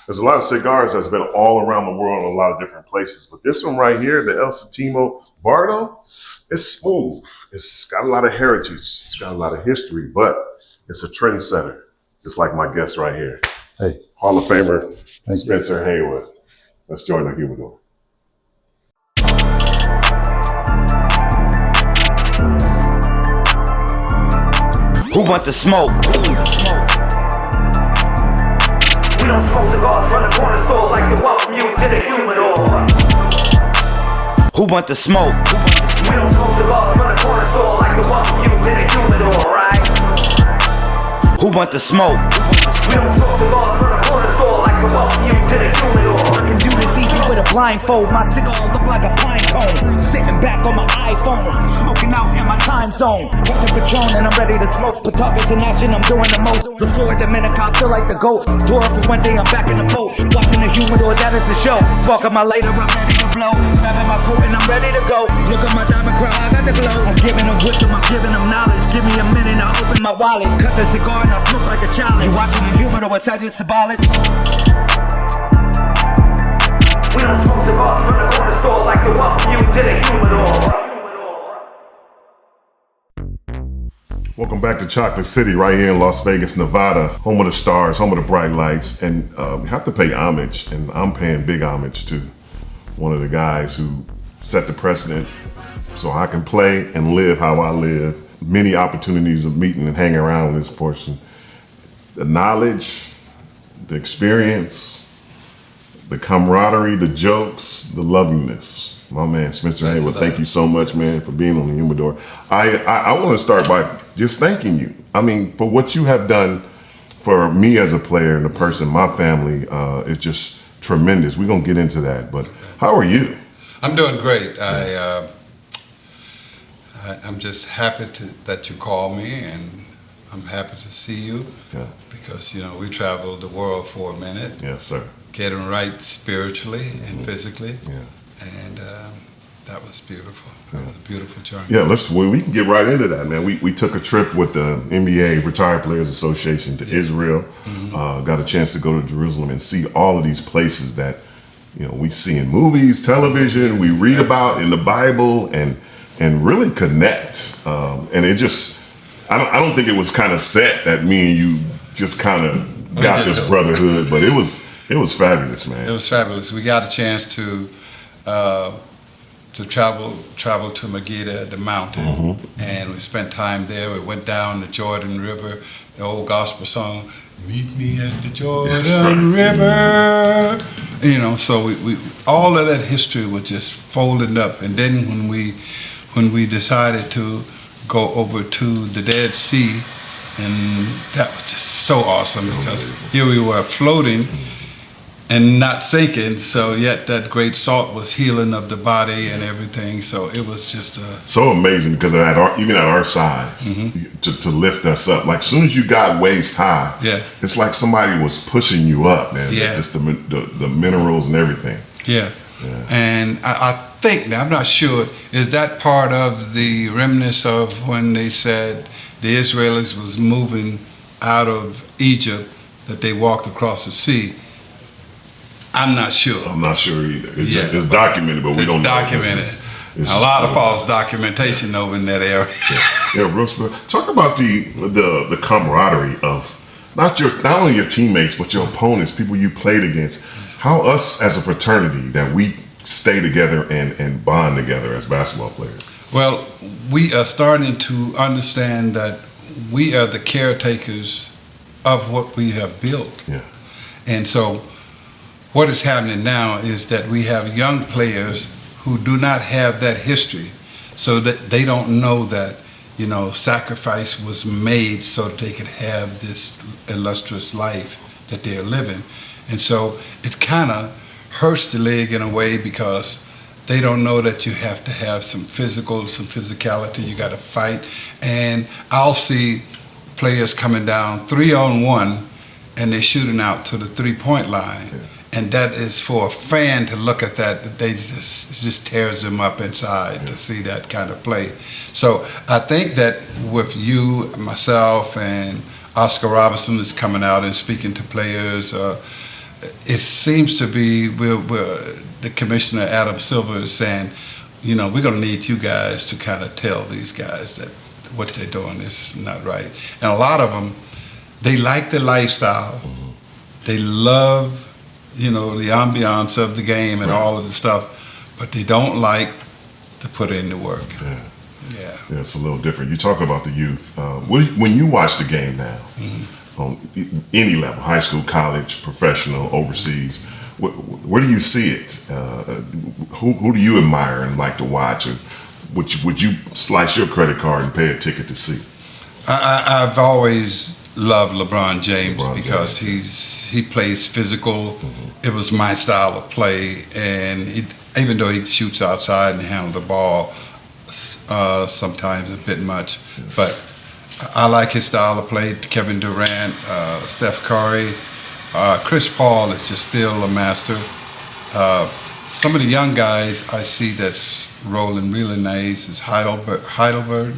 There's a lot of cigars that's been all around the world in a lot of different places, but this one right here, the El Sétimo Bardo, it's smooth. It's got a lot of heritage. It's got a lot of history, but it's a trendsetter, just like my guest right here. Hey. Hall of Famer Spencer Haywood. Let's join the Humidor. Who want the smoke? We don't smoke cigars from the corner store like to welcome you to the Humidor. Who want the smoke? We don't smoke cigars from the corner store like to welcome you to the Humidor, right? Who want the smoke? We don't smoke cigars from the corner store like to welcome you to the Humidor. I can do this easy with a blindfold. My cigar look like a pine cone. Sitting back on my iPhone, smoking out in my time zone. Got the Patron and I'm ready to smoke. Patakas in action, I'm doing the most. Look forward to minute, I feel like the GOAT. Door for one day, I'm back in the boat. Watching the Humidor, that is the show. Walking my later, I'm ready to blow. Grabbing my coat and I'm ready to go. Look at my diamond crown, I got the glow. I'm giving them wisdom, I'm giving them knowledge. Give me a minute, I'll open my wallet. Cut the cigar and I'll smoke like a child. You watching the Humidor inside your CEBALLOS. We don't smoke cigars from the corner store like to welcome you to the Humidor. Welcome back to Chocolate City, right here in Las Vegas, Nevada, home of the stars, home of the bright lights, and we have to pay homage, and I'm paying big homage to one of the guys who set the precedent so I can play and live how I live. Many opportunities of meeting and hanging around with this person. The knowledge, the experience, the camaraderie, the jokes, the lovingness. My man, Spencer Haywood, thank you so much, man, for being on the Humidor. I want to start by just thanking you. I mean, for what you have done for me as a player and a person, my family, it's just tremendous. We're going to get into that, but how are you? I'm doing great. I'm just happy that you called me, and I'm happy to see you because, you know, we traveled the world for a minute. Yes, sir. Getting right spiritually and physically. Yeah. And that was beautiful. That was a beautiful journey. Yeah, we can get right into that, man. We took a trip with the NBA Retired Players Association to Israel. Got a chance to go to Jerusalem and see all of these places that, you know, we see in movies, television, we read about in the Bible, and really connect. And it just, I don't think it was kind of set that me and you just kind of got this brotherhood, but it was fabulous, man. It was fabulous. We got a chance to travel to Megiddo, the mountain, and we spent time there. We went down the Jordan River, the old gospel song, "Meet me at the Jordan River." You know, so we all of that history was just folded up. And then when we decided to go over to the Dead Sea, and that was just so awesome because here we were floating and not sinking, so yet that great salt was healing of the body and everything. So it was just so amazing because even at our size, to lift us up. Like as soon as you got waist high, it's like somebody was pushing you up, man. Just the minerals and everything. And I think, now I'm not sure, is that part of the remnants of when they said the Israelis was moving out of Egypt, that they walked across the sea? I'm not sure. I'm not sure either. It's documented, but we don't know. It's documented. A lot of false documentation over in that area. Real. Talk about the camaraderie of not only your teammates, but your opponents, people you played against. How us as a fraternity that we stay together and bond together as basketball players. Well, we are starting to understand that we are the caretakers of what we have built. And so what is happening now is that we have young players who do not have that history, so that they don't know that, you know, sacrifice was made so that they could have this illustrious life that they're living. And so it kind of hurts the leg in a way because they don't know that you have to have some physicality, you got to fight. And I'll see players coming down 3-on-1 and they're shooting out to the 3-point line. And that is, for a fan to look at that, it just tears them up inside to see that kind of play. So I think that with you, myself, and Oscar Robertson is coming out and speaking to players, it seems to be the commissioner Adam Silver is saying, you know, we're going to need you guys to kind of tell these guys that what they're doing is not right. And a lot of them, they like the lifestyle. They love, you know, the ambiance of the game and all of the stuff, but they don't like to put in the work. Yeah, it's a little different. You talk about the youth. When you watch the game now, on any level, high school, college, professional, overseas, where do you see it? Who do you admire and like to watch? Or would you slice your credit card and pay a ticket to see? I've always loved LeBron James because he plays physical. It was my style of play, and even though he shoots outside and handles the ball sometimes a bit much, but I like his style of play. Kevin Durant, Steph Curry, Chris Paul is just still a master. Some of the young guys I see that's rolling really nice is Heidelberg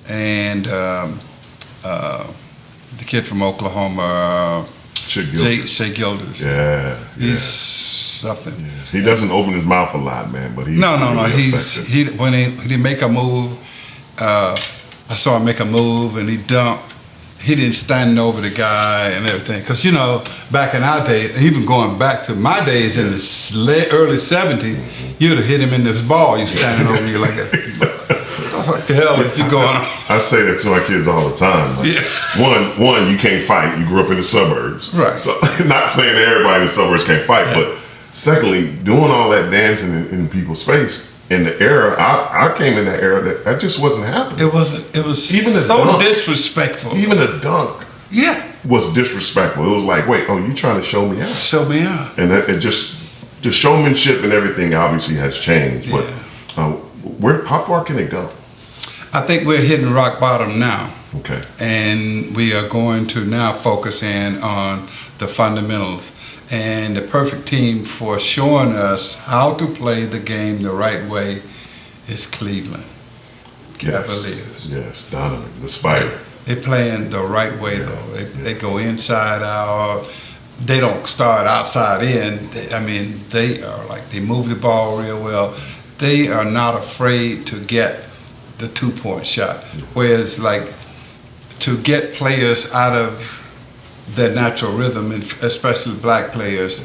and the kid from Oklahoma, Shea Gilders. Yeah, he's something. Yeah. He doesn't open his mouth a lot, man, but no. When he make a move, I saw him make a move and he dunked. He didn't stand over the guy and everything. Because, you know, back in our day, even going back to my days in the early 70s, you'd have hit him in this ball. You're standing over you like that. What the hell is you going on? I say that to my kids all the time. Like, one, you can't fight. You grew up in the suburbs. Right. So, not saying that everybody in the suburbs can't fight, but secondly, doing all that dancing in people's face, in the era, I came in that era that just wasn't happening. It wasn't. It was even so dunk, disrespectful. Even a dunk, was disrespectful. It was like, wait, you trying to show me out? Show me out. And it just the showmanship and everything obviously has changed. But how far can it go? I think we're hitting rock bottom now. Okay. And we are going to now focus in on the fundamentals. And the perfect team for showing us how to play the game the right way is Cleveland Cavaliers. Yes, Donovan, the Spider. They're playing the right way, though. They go inside out. They don't start outside in. They are like, they move the ball real well. They are not afraid to get the two-point shot. Whereas, like, to get players out of their natural rhythm, and especially black players,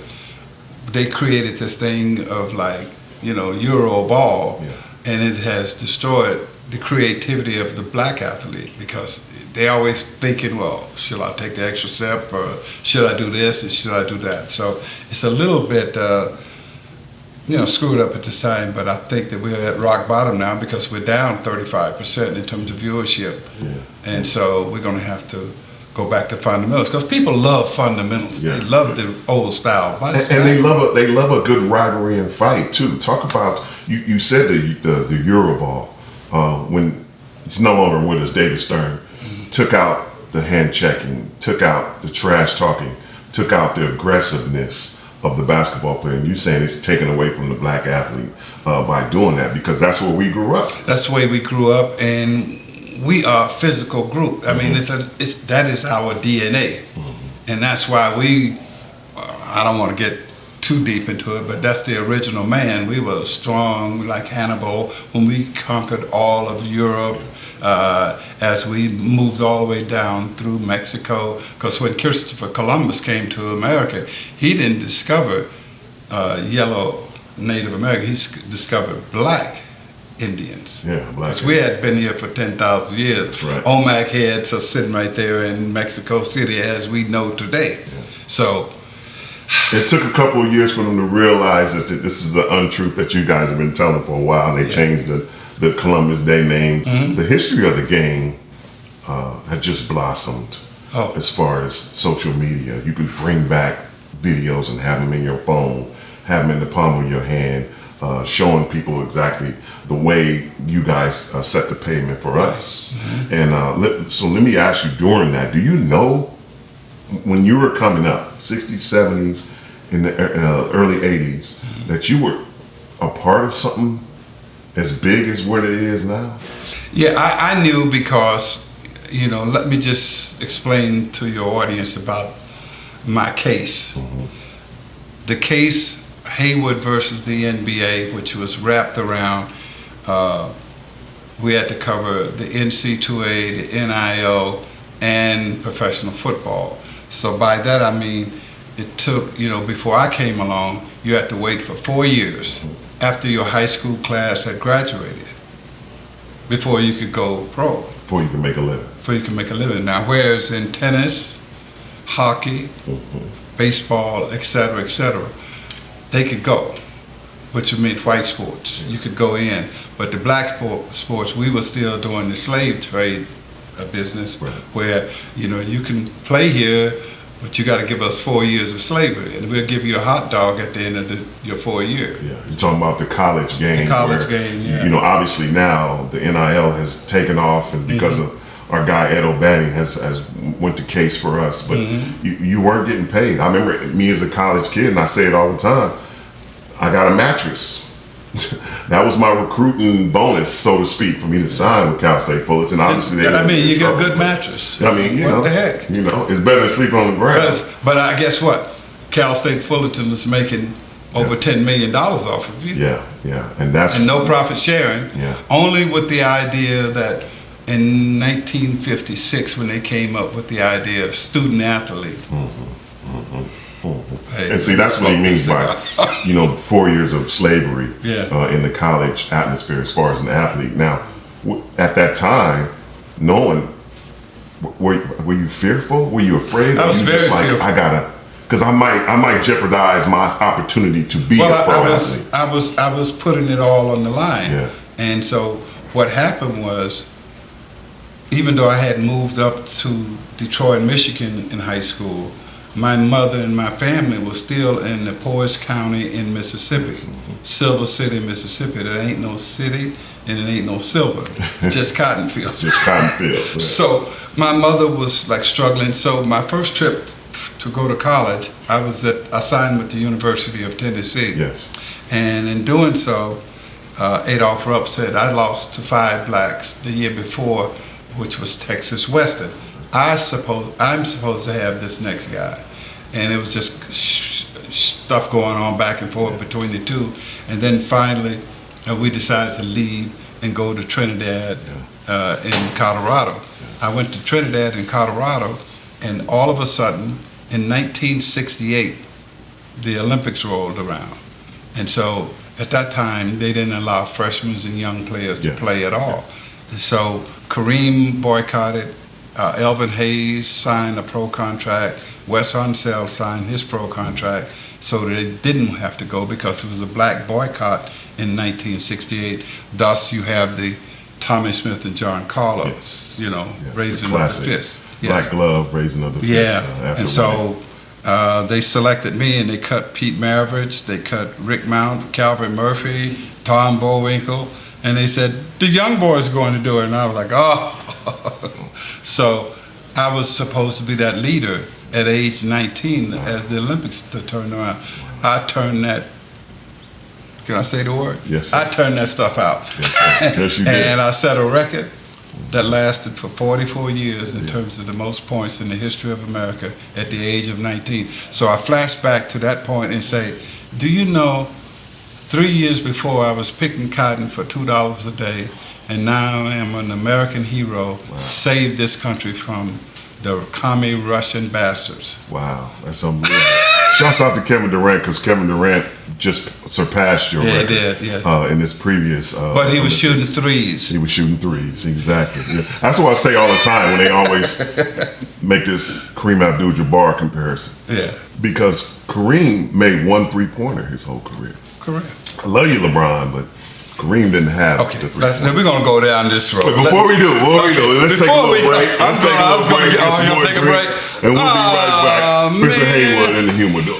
they created this thing of, like, you know, Euro ball, and it has destroyed the creativity of the black athlete because they always thinking, well, should I take the extra step, or should I do this, and should I do that? So it's a little bit, screwed up at this time, but I think that we're at rock bottom now because we're down 35% in terms of viewership. And so we're going to have to go back to fundamentals because people love fundamentals. They love the old style. And they love a good rivalry and fight too. Talk about, you said the Euro ball, when it's no longer with us, David Stern took out the hand checking, took out the trash talking, took out the aggressiveness of the basketball player. And you saying it's taken away from the black athlete by doing that because that's where we grew up. That's the way we grew up, and we are a physical group. I mean, that is our DNA, and that's why I don't want to get too deep into it, but that's the original man. We were strong, like Hannibal, when we conquered all of Europe, as we moved all the way down through Mexico. Because when Christopher Columbus came to America, he didn't discover yellow Native American. He discovered black Indians. Because we had been here for 10,000 years. Right. Olmec heads are sitting right there in Mexico City as we know today. So it took a couple of years for them to realize that this is the untruth that you guys have been telling for a while. They changed the Columbus Day names. The history of the game had just blossomed as far as social media. You could bring back videos and have them in your phone, have them in the palm of your hand, showing people exactly the way you guys set the payment for us. And so let me ask you, during that, do you know when you were coming up, 60s, 70s, in the early 80s, that you were a part of something as big as what it is now? Yeah, I knew because, let me just explain to your audience about my case. the case Haywood versus the NBA, which was wrapped around, we had to cover the NC2A, the NIL, and professional football. So by that I mean, it took, before I came along, you had to wait for 4 years after your high school class had graduated before you could go pro. Before you can make a living. Before you can make a living. Now, whereas in tennis, hockey, baseball, et cetera, they could go, which would mean white sports. You could go in. But the black sports, we were still doing the slave trade business, right, where, you can play here, but you got to give us 4 years of slavery, and we'll give you a hot dog at the end of your 4 year. Yeah, you're talking about the college game. The college game, yeah. Obviously now the NIL has taken off, and because of our guy Ed O'Banning has went to case for us, but you weren't getting paid. I remember me as a college kid, and I say it all the time, I got a mattress. That was my recruiting bonus, so to speak, for me to sign with Cal State Fullerton. Obviously, you get a good mattress. What the heck? It's better than sleeping on the ground. But I guess what? Cal State Fullerton is making over $10 million off of you. Yeah, and no profit sharing. Yeah. Only with the idea that in 1956, when they came up with the idea of student athlete. Hey, and see, that's what he means by, 4 years of slavery in the college atmosphere as far as an athlete. Now, at that time, knowing, were you fearful? Were you afraid? I was very fearful. Because I might jeopardize my opportunity to be a pro athlete. I was putting it all on the line. Yeah. And so what happened was, even though I had moved up to Detroit, Michigan in high school, my mother and my family was still in the poorest county in Mississippi, Silver City, Mississippi. There ain't no city and it ain't no silver, just cotton fields. Just cotton fields. Yeah. So my mother was like struggling. So my first trip to go to college, I signed with the University of Tennessee. Yes. And in doing so, Adolph Rupp said, I lost to 5 blacks the year before, which was Texas Western. I'm supposed to have this next guy. And it was just stuff going on back and forth between the two. And then finally, we decided to leave and go to Trinidad in Colorado. I went to Trinidad in Colorado, and all of a sudden, in 1968, the Olympics rolled around. And so at that time, they didn't allow freshmen and young players to play at all. So Kareem boycotted. Elvin Hayes signed a pro contract. Wes Unseld signed his pro contract, so they didn't have to go because it was a black boycott in 1968. Thus, you have the Tommy Smith and John Carlos, raising of the fist. Black glove, raising of the fist. Yeah, and so they selected me, and they cut Pete Maravich, they cut Rick Mount, Calvin Murphy, Tom Bowinkle, and they said, the young boy's going to do it. And I was like, oh. So I was supposed to be that leader at age 19 as the Olympics turned around. I turned that, can I say the word? Yes, sir. I turned that stuff out. Yes, sir. Yes, you did. And I set a record that lasted for 44 years in terms of the most points in the history of America at the age of 19. So I flash back to that point and say, do you know, 3 years before I was picking cotton for $2 a day, and now I am an American hero, saved this country from the commie Russian bastards. Wow, that's unbelievable. Shouts out to Kevin Durant, because Kevin Durant just surpassed your record. He did, yes. In this previous. But he was shooting threes. He was shooting threes, exactly. Yeah. That's what I say all the time when they always make this Kareem Abdul-Jabbar comparison. Yeah. Because Kareem made 1 3-pointer his whole career. Correct. I love you, LeBron, but Kareem didn't have the 3-pointer. Now we're going to go down this road. But before we do, let's take a little break. I'm going to take a break. And we'll be right back. Mr. Haywood and the Humidor.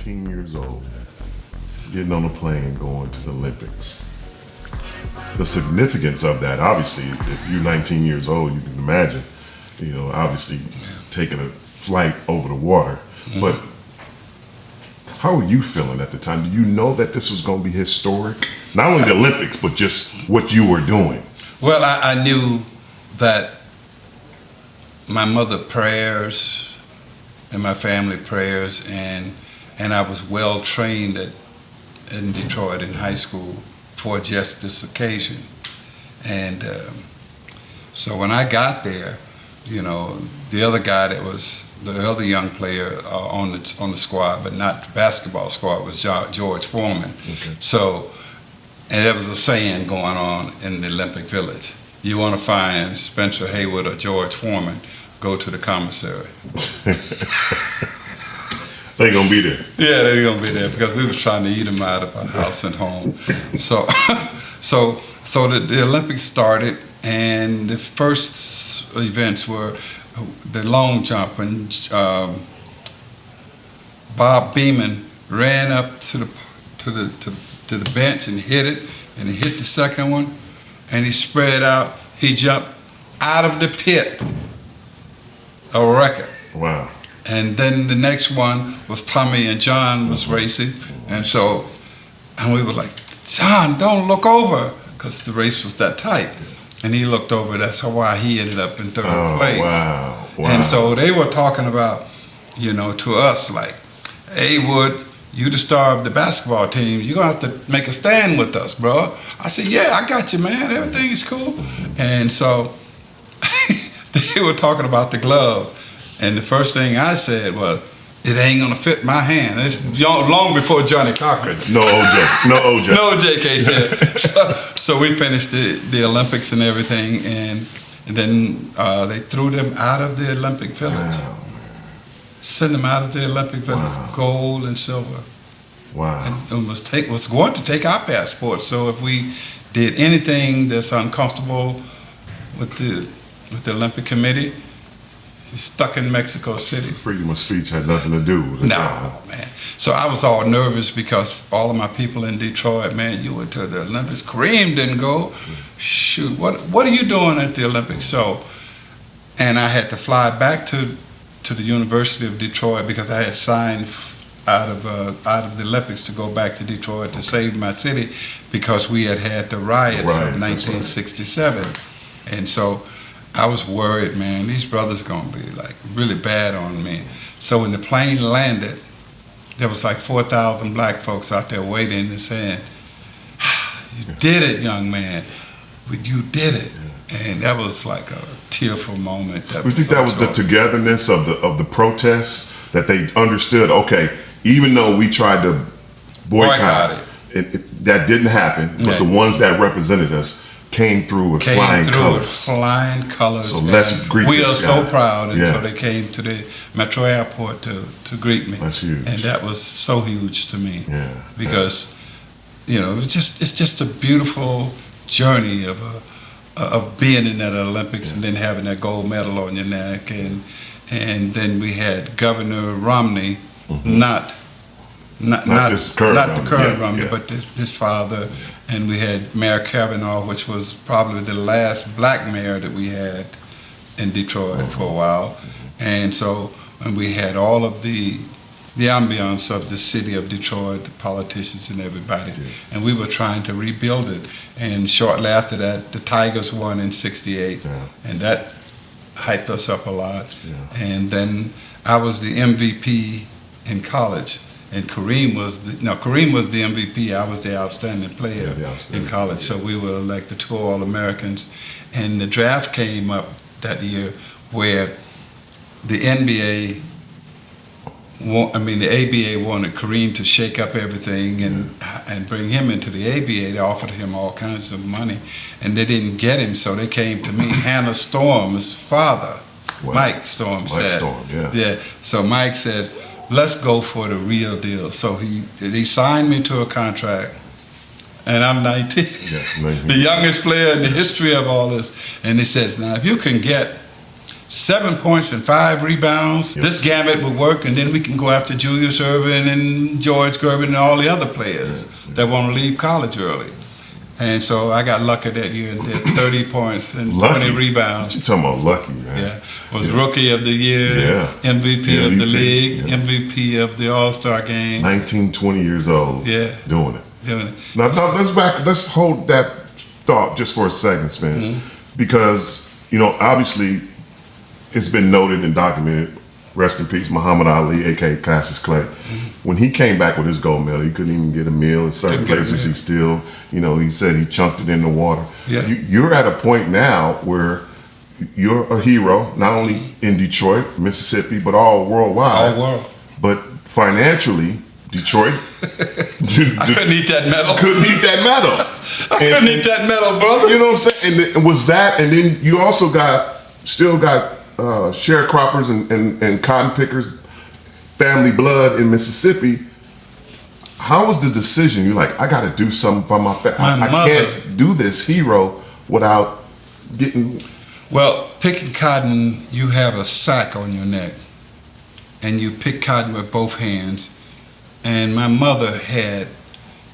Years old, getting on a plane, going to the Olympics. The significance of that, obviously, if you're 19 years old, you can imagine, obviously taking a flight over the water. But How were you feeling at the time? Did you know that this was going to be historic? Not only the Olympics, but just what you were doing. Well, I knew that my mother's prayers and my family prayers, and I was well trained in Detroit in high school for just this occasion. And so when I got there, you know, the other guy that was the other young player on the squad, but not the basketball squad, was George Foreman. Okay. So, and there was a saying going on in the Olympic Village: you want to find Spencer Haywood or George Foreman, go to the commissary. They gonna be there. Yeah, they're gonna be there because we was trying to eat them out of our house and home. So, so the Olympics started, and the first events were the long jump, and Bob Beeman ran up to the bench and hit it, and he hit the second one, and he spread out. He jumped out of the pit, a record. Wow. And then the next one was Tommy and John was racing, and we were like, John, don't look over, because the race was that tight. And he looked over. That's why he ended up in third place. Wow. And so they were talking about, you know, to us like, Haywood, you the star of the basketball team. You're gonna have to make a stand with us, bro. I said, yeah, I got you, man. Everything is cool. And so they were talking about the glove. And the first thing I said was, it ain't gonna fit my hand. It's long before Johnny Cochran. No OJ. No OJ. No OJ said. So we finished the Olympics and everything, and then they threw them out of the Olympic Village. Wow. Send them out of the Olympic Village, Wow. gold and silver. Wow. And was going to take our passports. So if we did anything that's uncomfortable with the Olympic Committee, you're stuck in Mexico City. Freedom of speech had nothing to do with it. No, man. So I was all nervous because all of my people in Detroit, man, you went to the Olympics. Kareem didn't go. Shoot, what are you doing at the Olympics? So, and I had to fly back to the University of Detroit because I had signed out of the Olympics to go back to Detroit to save my city because we had the riots of 1967. And so I was worried, man, these brothers gonna be like really bad on me. So when the plane landed, there was like 4,000 black folks out there waiting and saying, you did it, young man. You did it. And that was like a tearful moment. We think that was the togetherness of the protests, that they understood, okay, even though we tried to boycott it, that didn't happen, but the ones that represented us came through with flying colors. Flying colors. So let's greet we this are guy. so proud, and so they came to the Metro Airport to greet me. That's huge. And that was so huge to me. Yeah. Because you know, it's just a beautiful journey of being in that Olympics and then having that gold medal on your neck, and then we had Governor Romney, not the current Romney, but this father. And we had Mayor Kavanaugh, which was probably the last black mayor that we had in Detroit for a while. And so, and we had all of the ambiance of the city of Detroit, the politicians and everybody. And we were trying to rebuild it. And shortly after that, the Tigers won in '68. And that hyped us up a lot. And then I was the MVP in college. And Kareem was the MVP. I was the outstanding player in college. So we were like the two All-Americans. And the draft came up that year where the NBA, the ABA wanted Kareem to shake up everything and bring him into the ABA. They offered him all kinds of money, and they didn't get him. So they came to me. Hannah Storm's father, Mike Storm, said, So Mike says, let's go for the real deal. So he signed me to a contract, and I'm 19, the youngest player in the history of all this. And he says, now if you can get 7 points and 5 rebounds, this gamut would work, and then we can go after Julius Erving and George Gervin and all the other players that want to leave college early. And so I got lucky that year and did 30 points and Lucky? 20 rebounds. You talking about lucky, man? Yeah, was Rookie of the Year, Yeah. MVP of the league, yeah. MVP of the All-Star game. 19, 20 years old. Yeah. Doing it. Doing it. Now let's hold that thought just for a second, Spence, because obviously it's been noted and documented. Rest in peace, Muhammad Ali, aka Cassius Clay. When he came back with his gold medal, he couldn't even get a meal. In certain places, he still, he said he chunked it in the water. Yeah. You're at a point now where you're a hero, not only in Detroit, Mississippi, but all worldwide. All world. But financially, Detroit, I couldn't eat that medal. couldn't eat that medal. I couldn't eat that medal, brother. You know what I'm saying? And was that, and then you also still got sharecroppers and cotton pickers, family blood in Mississippi. How was the decision? You're like, I got to do something for my family. I can't do this hero without getting. Well, picking cotton, you have a sack on your neck, and you pick cotton with both hands. And my mother had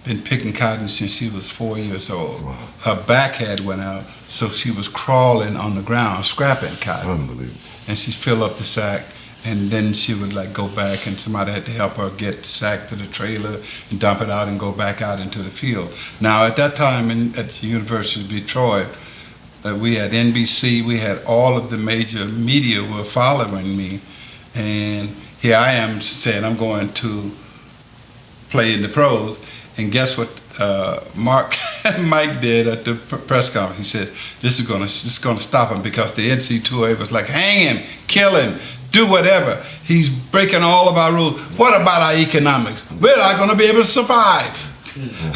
been picking cotton since she was 4 years old. Wow. Her back had went out, so she was crawling on the ground, scrapping cotton. Unbelievable. And she'd fill up the sack, and then she would go back, and somebody had to help her get the sack to the trailer and dump it out and go back out into the field. Now, at that time at the University of Detroit, we had NBC, we had all of the major media were following me, and here I am saying I'm going to play in the pros, and guess what Mike did at the press conference? He said, this is gonna stop him, because the NC2A was like, hang him, kill him, do whatever. He's breaking all of our rules. What about our economics? We're not gonna be able to survive.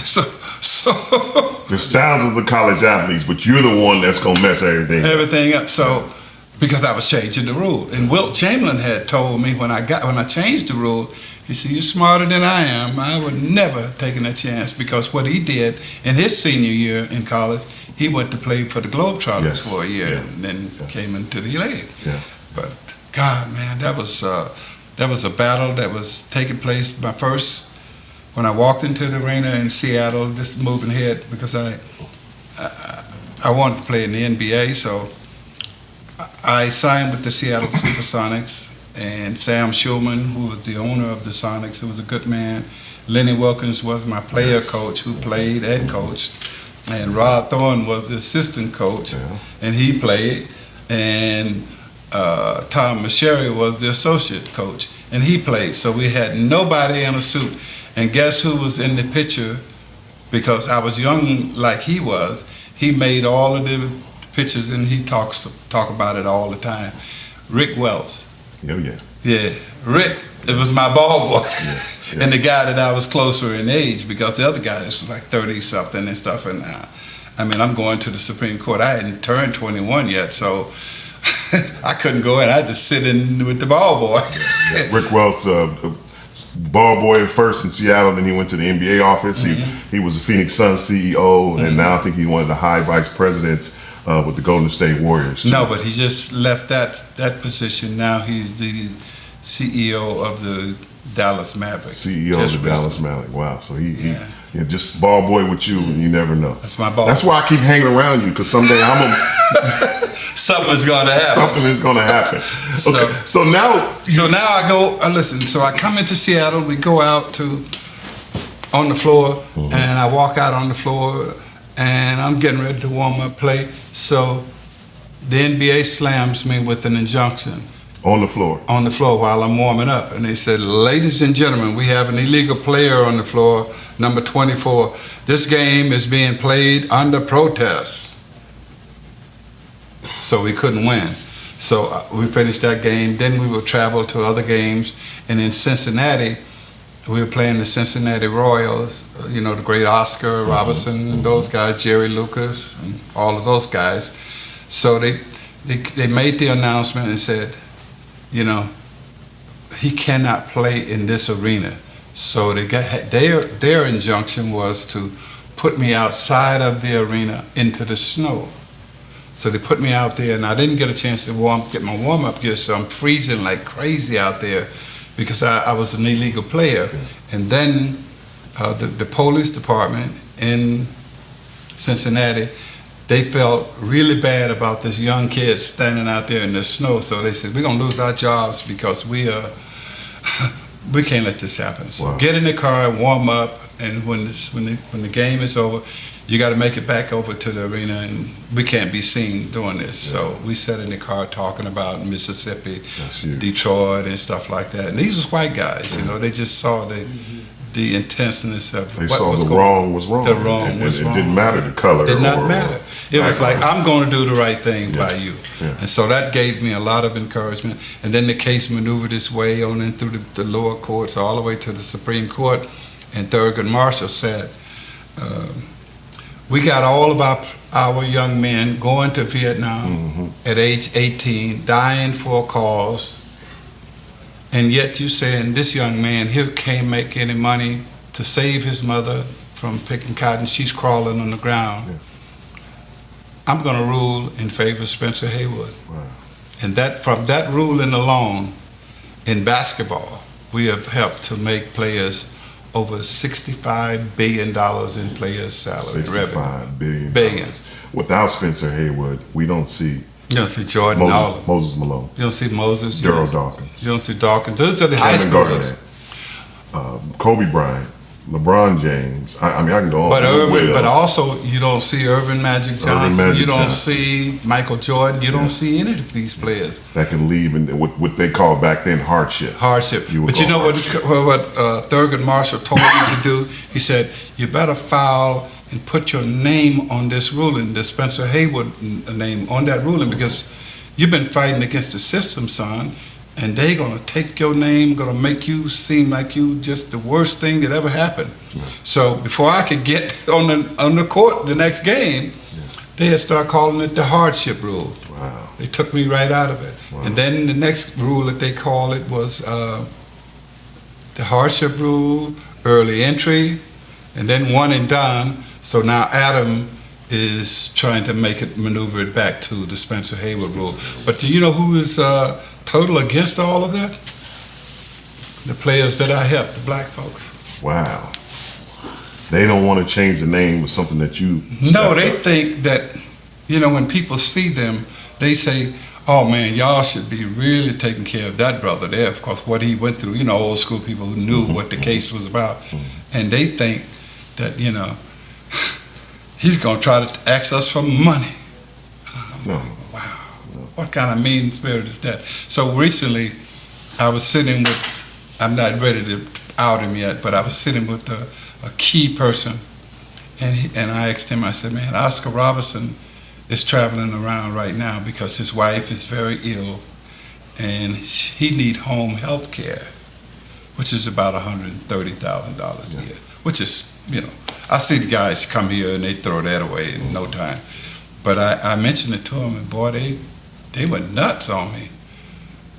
So There's thousands of college athletes, but you're the one that's gonna mess everything up. So because I was changing the rule, and Wilt Chamberlain had told me when I changed the rule, he said, you're smarter than I am. I would never have taken that chance, because what he did in his senior year in college, he went to play for the Globetrotters for a year, and then came into the league. Yeah. But God, man, that was a battle that was taking place. When I walked into the arena in Seattle, just moving ahead, because I wanted to play in the NBA, so I signed with the Seattle Supersonics. And Sam Schulman, who was the owner of the Sonics, who was a good man. Lenny Wilkins was my player coach, who played and coached. And Rod Thorne was the assistant coach, and he played. And Tom Masheri was the associate coach, and he played. So we had nobody in a suit. And guess who was in the picture? Because I was young like he was, he made all of the pictures, and he talk about it all the time. Rick Wells. Oh, yeah. Yeah, Rick, it was my ball boy. And the guy that I was closer in age, because the other guys was like 30-something and stuff. And I'm going to the Supreme Court. I hadn't turned 21 yet, so I couldn't go in. I had to sit in with the ball boy. Rick Wells, ball boy at first in Seattle, then he went to the NBA office. He was a Phoenix Suns CEO, and now I think he's one of the high vice presidents with the Golden State Warriors. No, but he just left that position. Now he's the CEO of the Dallas Mavericks. CEO of the Dallas Mavericks. Wow. So he just ball boy with you, and you never know. That's my ball. That's why I keep hanging around you, because someday something's going to happen. Something is going to happen. Okay. So now I go. Listen. So I come into Seattle. We go out on the floor, and I walk out on the floor. And I'm getting ready to warm up play. So the NBA slams me with an injunction. On the floor? On the floor while I'm warming up. And they said, ladies and gentlemen, we have an illegal player on the floor, number 24. This game is being played under protest. So we couldn't win. So we finished that game. Then we would travel to other games. And in Cincinnati, we were playing the Cincinnati Royals, the great Oscar Robertson, those guys, Jerry Lucas, and all of those guys. So they made the announcement and said, he cannot play in this arena. So their injunction was to put me outside of the arena into the snow. So they put me out there, and I didn't get a chance to get my warm-up gear, so I'm freezing like crazy out there, because I was an illegal player. And then the police department in Cincinnati, they felt really bad about this young kid standing out there in the snow. So they said, we're going to lose our jobs because we can't let this happen. So get in the car, warm up, and when the game is over, you got to make it back over to the arena, and we can't be seen doing this. Yeah. So we sat in the car talking about Mississippi, Detroit, and stuff like that. And these was white guys, you know, they just saw the intenseness of what was going on. They saw the wrong was wrong. The wrong was wrong. It didn't matter the color. It did not matter. It was like, I'm going to do the right thing by you. Yeah. And so that gave me a lot of encouragement. And then the case maneuvered its way on in through the lower courts all the way to the Supreme Court. And Thurgood Marshall said, we got all of our young men going to Vietnam at age 18, dying for a cause, and yet you saying this young man here can't make any money to save his mother from picking cotton. She's crawling on the ground. Yeah. I'm going to rule in favor of Spencer Haywood. Wow. And that from that ruling alone, in basketball, we have helped to make players over $65 billion in players' salary revenue. $65 billion. Without Spencer Haywood, we don't see. You don't see Jordan Moses Malone. You don't see Moses. Daryl Dawkins. You don't see Dawkins. Those are the high schoolers. Kobe Bryant, LeBron James. I mean, I can go on. But also you don't see Irvin Magic Johnson. You don't see Michael Jordan. You don't see any of these players that can leave in what they called back then hardship. But you know what Thurgood Marshall told me to do? He said, you better file and put your name on this ruling, the Spencer Haywood name on that ruling, because you've been fighting against the system, son, and they're gonna take your name, gonna make you seem like you just the worst thing that ever happened. Yeah. So before I could get on the court the next game, they had started calling it the hardship rule. Wow. They took me right out of it. Wow. And then the next rule that they call it was the hardship rule, early entry, and then one and done. So now Adam is trying to maneuver it back to the Spencer Haywood rule. But do you know who is total against all of that? The players that I helped, the black folks. Wow. They don't want to change the name of something that you... No, they think that, you know, when people see them, they say, oh man, y'all should be really taking care of that brother there, of course, what he went through, you know, old school people who knew what the case was about. And they think that, you know, he's going to try to ask us for money. No. Wow. No. What kind of mean spirit is that? So recently, I was sitting with, I'm not ready to out him yet, but I was sitting with a key person, and I asked him, I said, man, Oscar Robertson is traveling around right now because his wife is very ill, and he need home health care, which is about $130,000 a year, which is, you know, I see the guys come here and they throw that away in no time. But I mentioned it to them, and boy, they went nuts on me.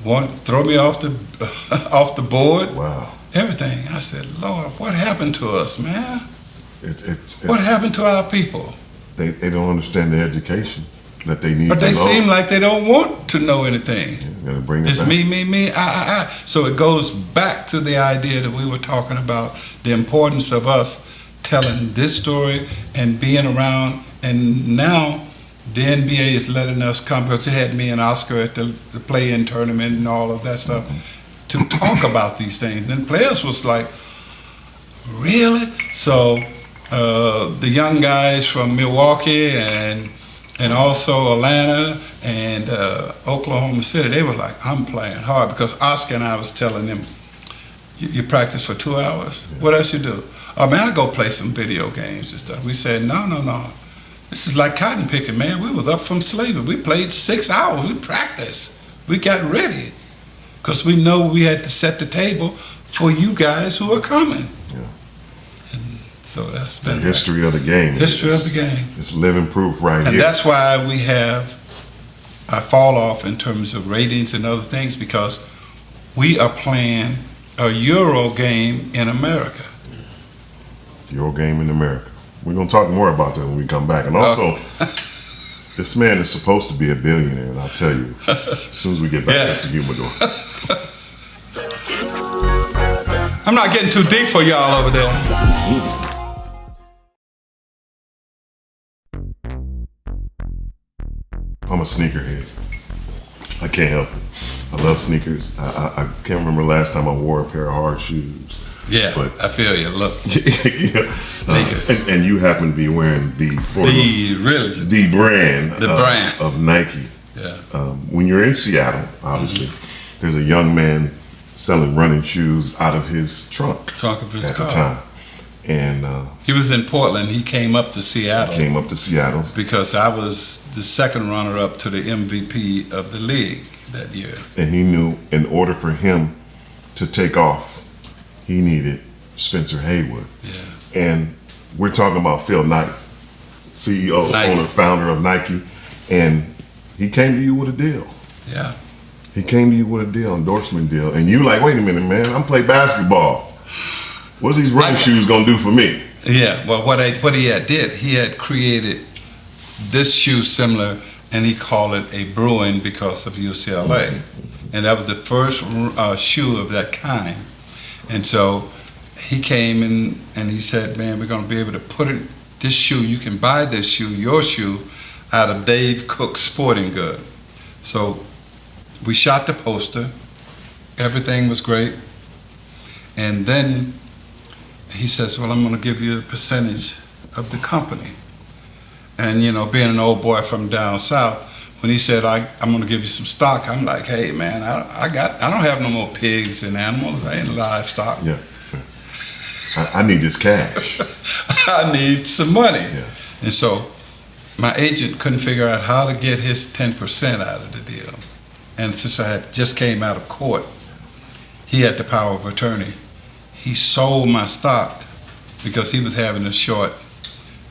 Wanted to throw me off the board. Wow. Everything. I said, Lord, what happened to us, man? What happened to our people? They don't understand the education that they need. But they seem like they don't want to know anything. Yeah, gotta bring it it's back. me, I. So it goes back to the idea that we were talking about, the importance of us telling this story and being around. And now the NBA is letting us come, because it had me and Oscar at the play-in tournament and all of that stuff, to talk about these things. And players was like, really? So the young guys from Milwaukee and also Atlanta and Oklahoma City, they were like, I'm playing hard, because Oscar and I was telling them, you practice for 2 hours? Yeah. What else you do? Oh man, I go play some video games and stuff. We said, no. This is like cotton picking, man. We was up from slavery. We played 6 hours. We practiced. We got ready, because we know we had to set the table for you guys who are coming. Yeah. And so that's been the history of the game. History of the game. It's living proof right here. And that's why we have a fall off in terms of ratings and other things, because we are playing a Euro game in America. Euro game in America. We're going to talk more about that when we come back. And also, this man is supposed to be a billionaire, and I'll tell you, as soon as we get back, Mr. Humidor. I'm not getting too deep for y'all over there. I'm a sneakerhead. I can't help it. I love sneakers. I can't remember last time I wore a pair of hard shoes. Yeah, but I feel you. Look, yeah. sneaker. And you happen to be wearing the brand, of Nike. Yeah. When you're in Seattle, obviously, there's a young man selling running shoes out of his trunk of his at car. the time. And he was in Portland. He came up to Seattle. Because I was the second runner-up to the MVP of the league that year. And he knew in order for him to take off, he needed Spencer Haywood. Yeah. And we're talking about Phil Knight, CEO, owner, founder of Nike. And he came to you with a deal. Yeah. He came to you with a deal, endorsement deal. And you like, wait a minute, man, I'm playing basketball. What's these running shoes gonna do for me? Yeah, well, what he did, he had created this shoe similar, and he called it a Bruin because of UCLA, and that was the first shoe of that kind. And so he came in and he said, "Man, we're gonna be able to put it. This shoe, you can buy this shoe, your shoe, out of Dave Cook's Sporting Good." So we shot the poster. Everything was great, and then he says, "Well, I'm going to give you a percentage of the company." And, you know, being an old boy from down south, when he said, I'm going to give you some stock, I'm like, hey, man, I don't have no more pigs and animals. I ain't livestock. Yeah. I need this cash. I need some money. Yeah. And so my agent couldn't figure out how to get his 10% out of the deal. And since I had just came out of court, he had the power of attorney. He sold my stock because he was having a short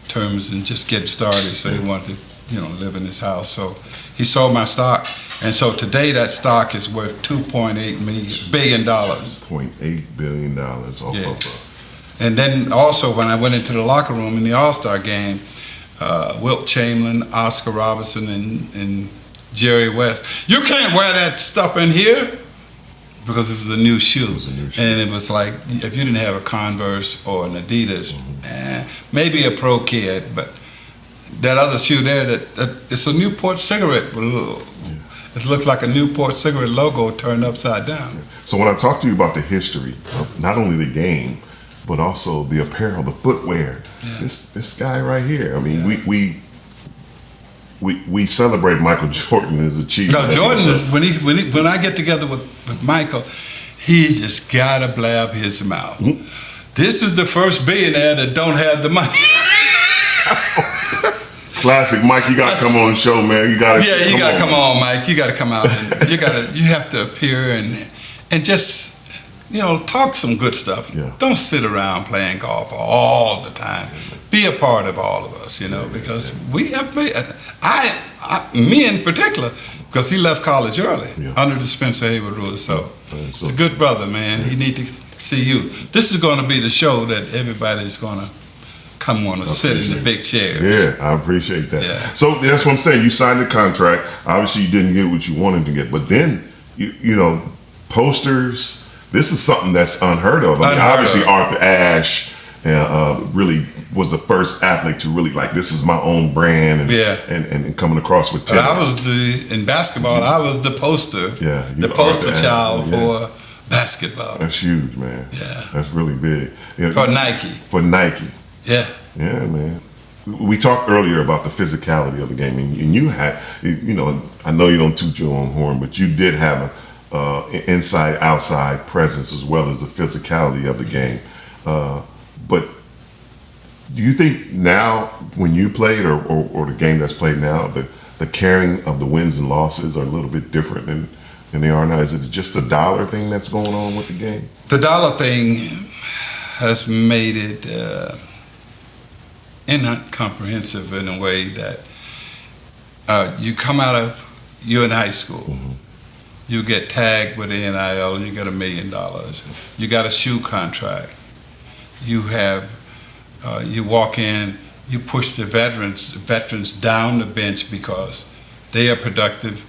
terms and just getting started, so he wanted to, you know, live in his house. So he sold my stock, and so today that stock is worth $2.8 billion. $2.8 billion off of. And then also when I went into the locker room in the All-Star game, Wilt Chamberlain, Oscar Robertson, and Jerry West, you can't wear that stuff in here. Because it was a new shoe. And it was like, if you didn't have a Converse or an Adidas, maybe a Pro Kid, but that other shoe there, it's a Newport cigarette. It looks like a Newport cigarette logo turned upside down. So when I talk to you about the history of not only the game, but also the apparel, the footwear, this guy right here, I mean, we celebrate Michael Jordan as a chief. No, Jordan is when I get together with Michael, he just gotta blab his mouth. This is the first billionaire that don't have the money. Classic, Mike. You gotta come on the show, man. You gotta come on, Mike. You gotta come out. And you have to appear and just, you know, talk some good stuff. Yeah. Don't sit around playing golf all the time. Be a part of all of us, you know, because we have made, me in particular, because he left college early under the Spencer Haywood rules. So he's a good brother, man. He need to see you. This is going to be the show that everybody's going to come on and sit in the big chair. Yeah, I appreciate that. Yeah. So that's what I'm saying. You signed the contract. Obviously, you didn't get what you wanted to get, but then you know, posters. This is something that's unheard of. I mean, obviously, Arthur Ashe really was the first athlete to really like, this is my own brand, and coming across with tennis. I was in basketball. I was the poster. Yeah, the poster child for basketball. That's huge, man. Yeah, that's really big. You know, for Nike. For Nike. Yeah. Yeah, man. We talked earlier about the physicality of the game, and you had, you know, I know you don't toot your own horn, but you did have an inside-outside presence as well as the physicality of the game. But do you think now, when you played, or the game that's played now, the carrying of the wins and losses are a little bit different than they are now? Is it just a dollar thing that's going on with the game? The dollar thing has made it incomprehensive in a way that you're in high school, you get tagged with the NIL, you get $1 million, you got a shoe contract, you have, you walk in, you push the veterans down the bench because they are productive.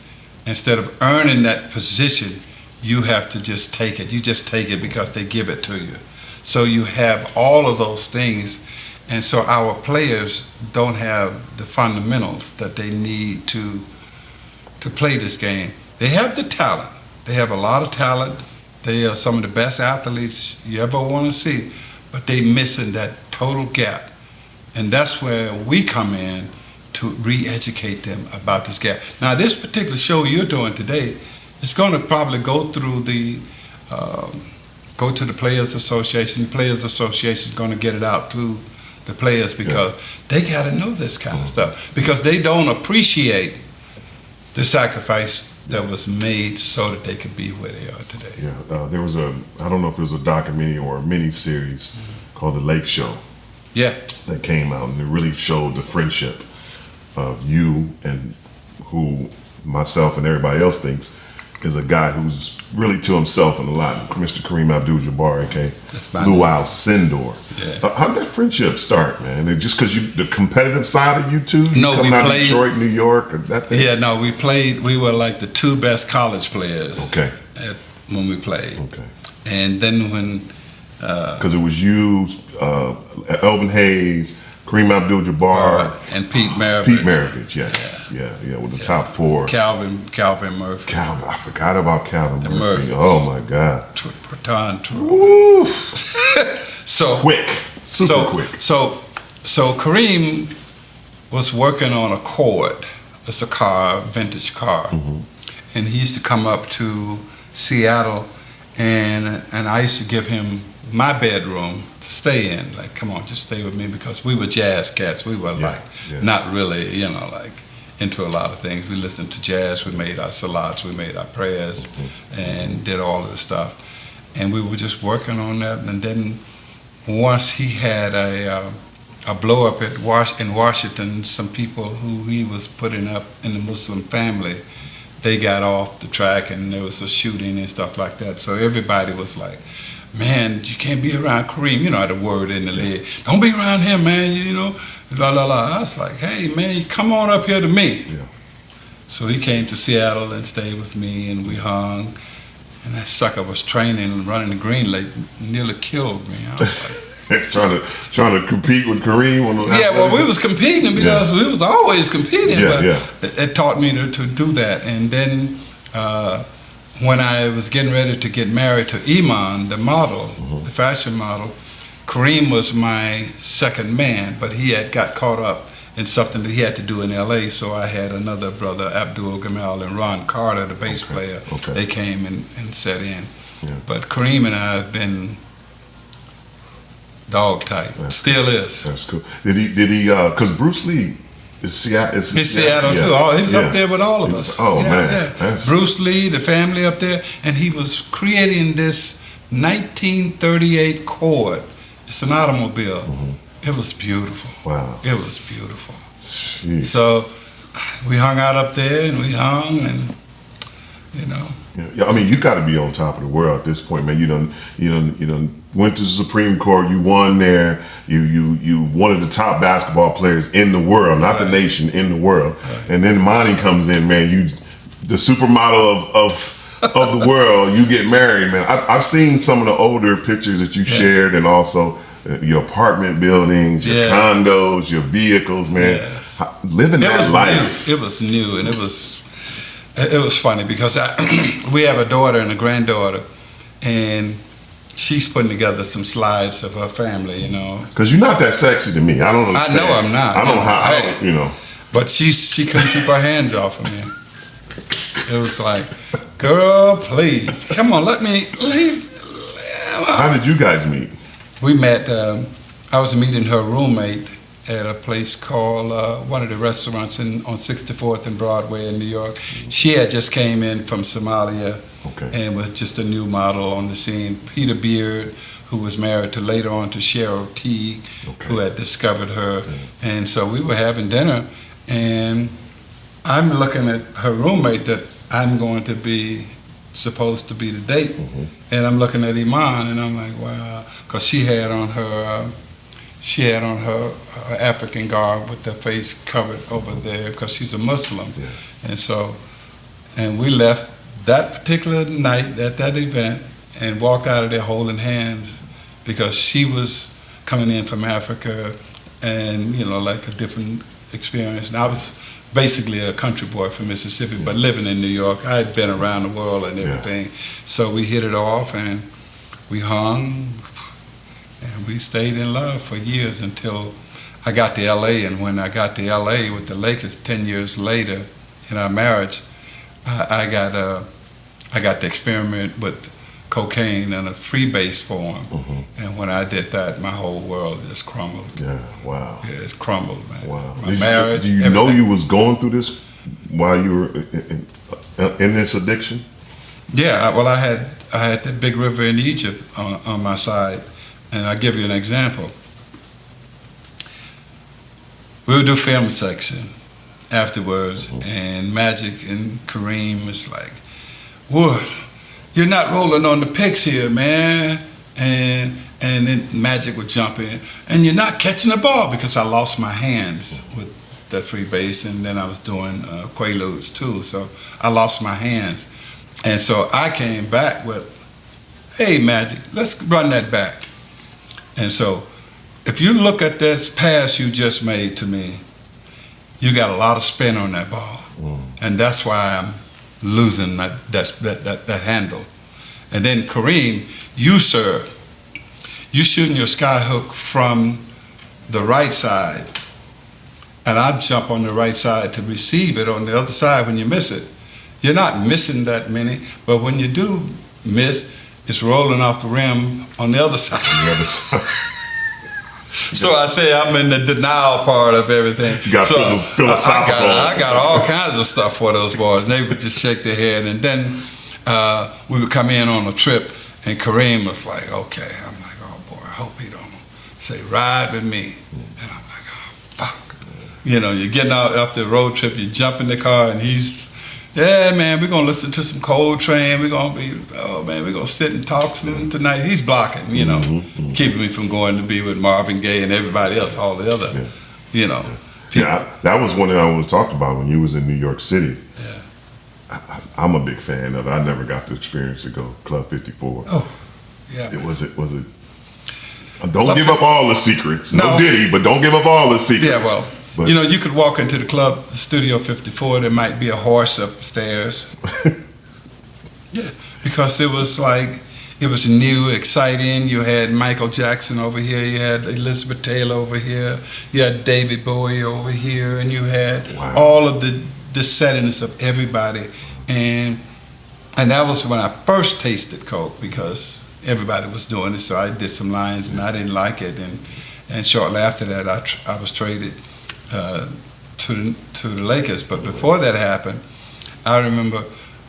Instead of earning that position, you have to just take it. You just take it because they give it to you. So you have all of those things, and so our players don't have the fundamentals that they need to to play this game. They have the talent. They have a lot of talent. They are some of the best athletes you ever want to see, but they missing that total gap. And that's where we come in to re-educate them about this gap. Now, this particular show you're doing today is going to probably go through go to the Players Association. The Players Association is going to get it out to the players because they got to know this kind of stuff because they don't appreciate the sacrifice that was made so that they could be where they are today. Yeah, there was I don't know if it was a documentary or a mini-series called The Lake Show. Yeah. That came out and it really showed the friendship of you and who myself and everybody else thinks is a guy who's really to himself and a lot. Mr. Kareem Abdul-Jabbar, aka Luau Sindor. Yeah. How did that friendship start, man? Just because the competitive side of you two? No, coming we out played. Of Detroit, New York, or that thing? Yeah, no, we played. We were like the two best college players. Okay. When we played. Okay. And then when. Because it was you, Elvin Hayes, Kareem Abdul-Jabbar, and Pete Maravich. Pete Maravich, yes, yeah, with the top four. Calvin Murphy. Calvin, I forgot about Calvin Murphy. Oh my God. Woo. So quick, super quick. So Kareem was working on a Accord. It's a car, vintage car, and he used to come up to Seattle, and I used to give him my bedroom to stay in. Like, come on, just stay with me because we were jazz cats. We were not really, like into a lot of things. We listened to jazz. We made our salats. We made our prayers, and did all of the stuff. And we were just working on that. And then once he had a blow up in Washington, some people who he was putting up in the Muslim family, they got off the track and there was a shooting and stuff like that. So everybody was like, man, you can't be around Kareem. You know how the word in the leg. Don't be around him, man, la, la, la. I was like, hey, man, come on up here to me. Yeah. So he came to Seattle and stayed with me, and we hung. And that sucker was training and running the Green Lake, nearly killed me. I was like, trying to compete with Kareem. Well, we was competing because we was always competing, but it taught me to do that. And then when I was getting ready to get married to Iman, the model, the fashion model, Kareem was my second man, but he had got caught up in something that he had to do in L.A., so I had another brother, Abdul Gamal, and Ron Carter, the bass player. Okay. They came and sat in. Yeah. But Kareem and I have been dog tight. Still cool. Is. That's cool. Did he, because Bruce Lee is Seattle. He's Seattle too. Oh, he was up there with all of us. Oh, man. Yeah. Bruce Lee, the family up there, and he was creating this 1938 Accord. It's an automobile. It was beautiful. Wow. It was beautiful. Jeez. So we hung out up there and we hung and, Yeah, I mean, you got to be on top of the world at this point, man. You done went to the Supreme Court. You won there. You one of the top basketball players in the world, not the nation, in the world. Right. And then Monty comes in, man. You, the supermodel of the world. You get married, man. I've seen some of the older pictures that you shared, and also your apartment buildings, your condos, your vehicles, man. Yes. Living that life. New. It was new, and it was funny because we have a daughter and a granddaughter, and she's putting together some slides of her family, Because you're not that sexy to me. I don't understand. I know I'm not. I don't know how, But she couldn't keep her hands off of me. It was like, girl, please, come on, let me leave. How did you guys meet? We met, I was meeting her roommate at a place called, one of the restaurants on 64th and Broadway in New York. She had just came in from Somalia and was just a new model on the scene. Peter Beard, who was married to later on to Cheryl Teague, who had discovered her. And so we were having dinner, and I'm looking at her roommate that I'm going to be supposed to be the date. And I'm looking at Iman, and I'm like, wow, because she had on her African garb with her face covered over there because she's a Muslim. And we left that particular night at that event and walked out of there holding hands because she was coming in from Africa and like a different experience. And I was basically a country boy from Mississippi, but living in New York. I had been around the world and everything. So we hit it off, and we hung, and we stayed in love for years until I got to L.A. And when I got to L.A. with the Lakers 10 years later in our marriage, I got to experiment with cocaine in a free-base form. And when I did that, my whole world just crumbled. Yeah, wow. Yeah, it crumbled, man. Wow. My marriage, Do you everything. know you was going through this while you were in this addiction? Yeah, well, I had the big river in Egypt on my side, and I'll give you an example. We would do film section afterwards, and Magic and Kareem was like, "Wood, you're not rolling on the picks here, man." And then Magic would jump in, and you're not catching the ball, because I lost my hands with that free base, and then I was doing quaaludes too, so I lost my hands. And so I came back with, "Hey, Magic, let's run that back." And so if you look at this pass you just made to me, you got a lot of spin on that ball. And that's why I'm losing that handle. And then Kareem, you serve. You shooting your sky hook from the right side, and I jump on the right side to receive it on the other side when you miss it. You're not missing that many, but when you do miss, it's rolling off the rim on the other side. The other side. So I say I'm in the denial part of everything. You got philosophical. I got all kinds of stuff for those boys. They would just shake their head, and then we would come in on a trip, and Kareem was like, "Okay." I'm like, "Oh boy, I hope he don't say ride with me." And I'm like, "Oh fuck." You know, you're getting out after the road trip, you jump in the car, and he's, "Yeah, man, we're gonna listen to some Coltrane. We're gonna sit and talk some tonight." He's blocking, you know, keeping me from going to be with Marvin Gaye and everybody else, all the other, you know. Yeah, that was one thing I always talked about when you was in New York City. Yeah. I'm a big fan of it. I never got the experience to go Club 54. Oh, yeah. Was it? Don't give up all the secrets. No Diddy, but don't give up all the secrets. Yeah, well, but, you know, you could walk into the club, Studio 54, there might be a horse upstairs. Yeah, because it was like, it was new, exciting. You had Michael Jackson over here, you had Elizabeth Taylor over here, you had David Bowie over here, and you had all of the settings of everybody. And that was when I first tasted Coke, because everybody was doing it, so I did some lines and I didn't like it. And shortly after that, I was traded to the Lakers. But before that happened, I remember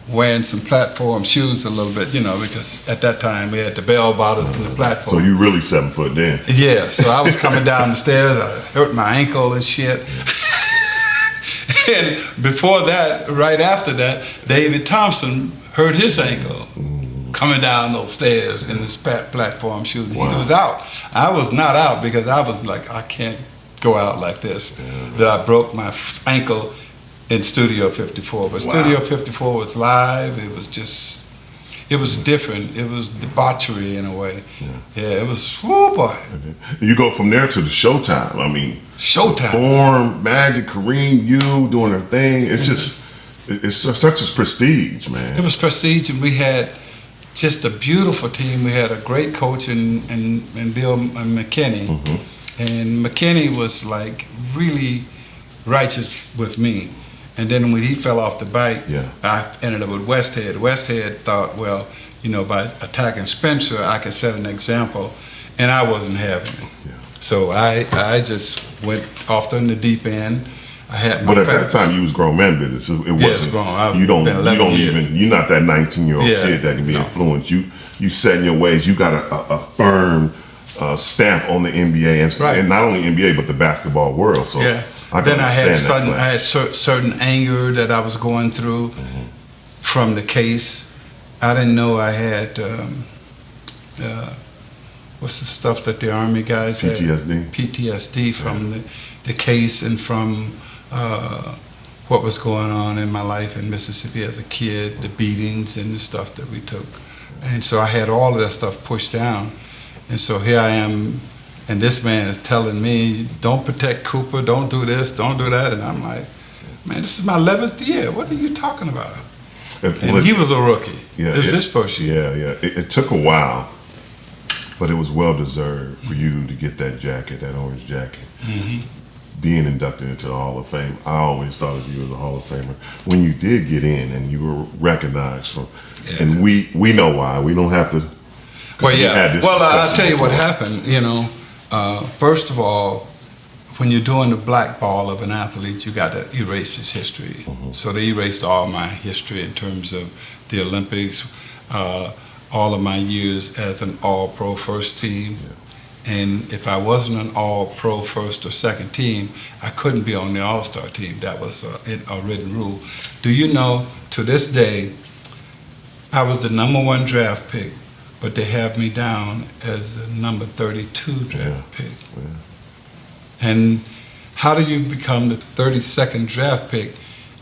wearing some platform shoes a little bit, you know, because at that time we had the bell bottoms and the platform. So you really 7 foot then? Yeah, so I was coming down the stairs, I hurt my ankle and shit. And before that, right after that, David Thompson hurt his ankle coming down those stairs in his platform shoes. He was out. I was not out, because I was like, I can't go out like this. That I broke my ankle in Studio 54. But Studio 54 was live. It was just, it was different. It was debauchery in a way. Yeah, it was, whoo boy. You go from there to the Showtime. I mean, Showtime. Form, Magic, Kareem, you doing their thing. It's just, it's such a prestige, man. It was prestige, and we had just a beautiful team. We had a great coach in Bill McKinney. And McKinney was like really righteous with me. And then when he fell off the bike, I ended up with Westhead. Westhead thought, well, you know, by attacking Spencer, I could set an example, and I wasn't having it. So I just went off in the deep end. I had my but at that time, you was grown man business. It wasn't. Grown. You don't even. You're not that 19-year-old kid that can be influenced. You set in your ways. You got a firm stamp on the NBA and not only NBA but the basketball world. So then I had certain anger that I was going through from the case. I didn't know I had what's the stuff that the Army guys had? PTSD from the case and from what was going on in my life in Mississippi as a kid, the beatings and the stuff that we took. And so I had all of that stuff pushed down. And so here I am And this man is telling me, don't protect Cooper, don't do this, don't do that. And I'm like, man, this is my 11th year. What are you talking about? And he was a rookie. Yeah, This was his first year. Yeah. It took a while, but it was well deserved for you to get that jacket, that orange jacket. Being inducted into the Hall of Fame, I always thought of you as a Hall of Famer. When you did get in and you were recognized from, and we know why. We don't have to. Well, yeah. Well, I'll tell you what happened. You know, first of all, when you're doing the blackball of an athlete, you got to erase his history. So they erased all my history in terms of the Olympics, all of my years as an all-pro first team. And if I wasn't an all-pro first or second team, I couldn't be on the all-star team. That was a written rule. Do you know, to this day, I was the #1 draft pick, but they have me down as the number 32 draft pick. And how do you become the 32nd draft pick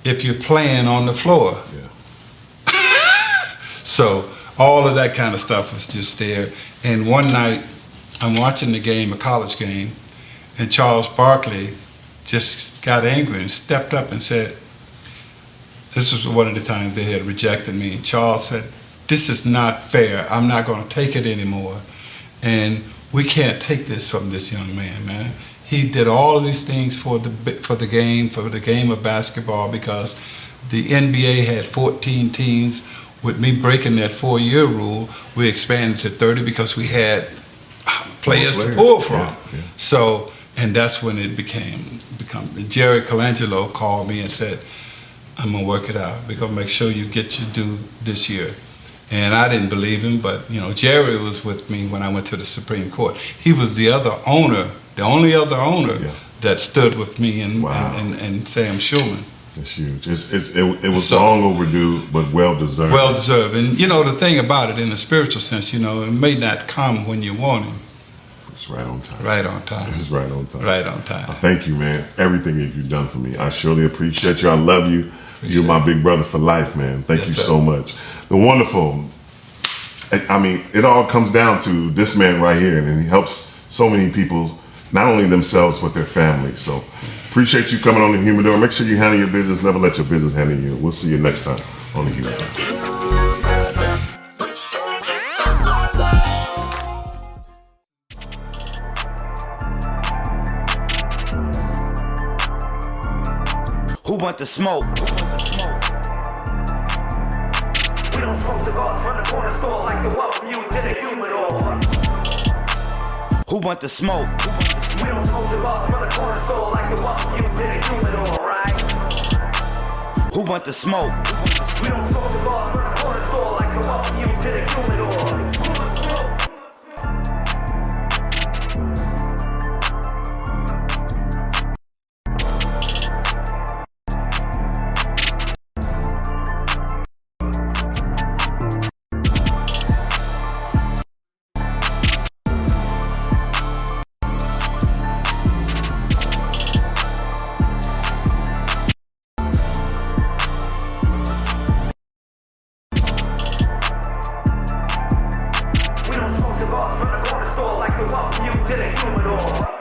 if you're playing on the floor? So all of that kind of stuff was just there. And one night, I'm watching the game, a college game, and Charles Barkley just got angry and stepped up and said, this was one of the times they had rejected me. And Charles said, this is not fair. I'm not going to take it anymore. And we can't take this from this young man. He did all of these things for the game of basketball, because the NBA had 14 teams. With me breaking that 4-year rule, we expanded to 30 because we had players to pull from. So, and that's when it become Jerry Colangelo called me and said, I'm gonna work it out. We're gonna make sure you get your due this year. And I didn't believe him, but you know, Jerry was with me when I went to the Supreme Court. He was the other owner, the only other owner that stood with me and Sam Schulman. It's huge. It was long overdue, but well deserved. Well deserved. And you know, the thing about it, in a spiritual sense, you know, it may not come when you want it. It's right on time. Right on time. It's right on time. Right on time. Thank you, man. Everything that you've done for me. I surely appreciate you. I love you. You're my big brother for life, man. Thank you so much. The wonderful, I mean, it all comes down to this man right here, and he helps so many people, not only themselves, but their families. So appreciate you coming on the Humidor. Make sure you handle your business. Never let your business handle you. We'll see you next time on the Humidor. Who want the smoke? We don't smoke cigars from the corner store like the welcome you to the Humidor. Who want the smoke? We don't smoke cigars from the corner store like the welcome you to the Humidor, right? Who want the smoke? We don't smoke cigars from the corner store like the welcome you to the Humidor. We don't smoke cigars from the corner store like the welcome you to the Humidor.